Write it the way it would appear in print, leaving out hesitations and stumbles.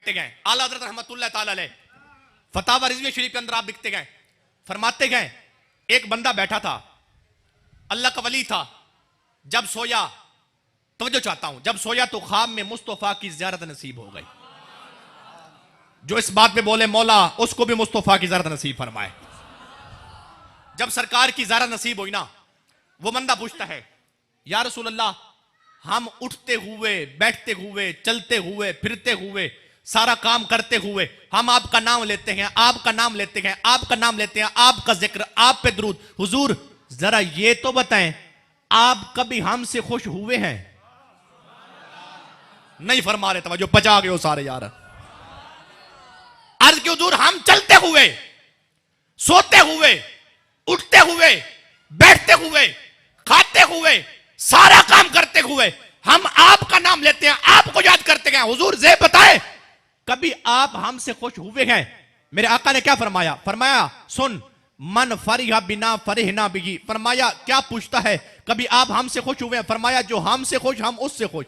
गए आला हज़रत रहमतुल्लाह ताला अलैह फतावा रिज़वी शरीफ के अंदर आप लिखते गए, फरमाते गए एक बंदा बैठा था, अल्लाह का वली था, जब सोया, तवज्जो चाहता हूं, जब सोया तो ख्वाब में मुस्तफा की ज़ियारत नसीब हो गई। जो इस बात पे बोले मौला उसको भी मुस्तफा की ज़ियारत नसीब फरमाए। जब सरकार की ज़ियारत नसीब हुई ना, वो बंदा पूछता है या रसूल अल्लाह, हम उठते हुए, बैठते हुए, चलते हुए, फिरते हुए, सारा काम करते हुए हम आपका नाम लेते हैं, आपका नाम लेते हैं, आपका नाम लेते हैं, आपका जिक्र, आप पे दुरूद। हुजूर जरा ये तो बताएं, आप कभी हमसे खुश हुए हैं? नहीं फरमा रहे, तवज्जो, बचा गए हो सारे यार। अर्ज के हुजूर हम चलते हुए, सोते हुए, उठते हुए, बैठते हुए, खाते हुए, सारा काम करते हुए हम आपका नाम लेते हैं, आपको याद करते हैं। हुजूर ये बताए कभी आप हमसे खुश हुए हैं? मेरे आका ने क्या फरमाया? फरमाया सुन, मन फरिहा बिना फरिहना बिही। फरमाया क्या पूछता है, कभी आप हमसे खुश हुए हैं? फरमाया जो हमसे खुश हम उससे खुश।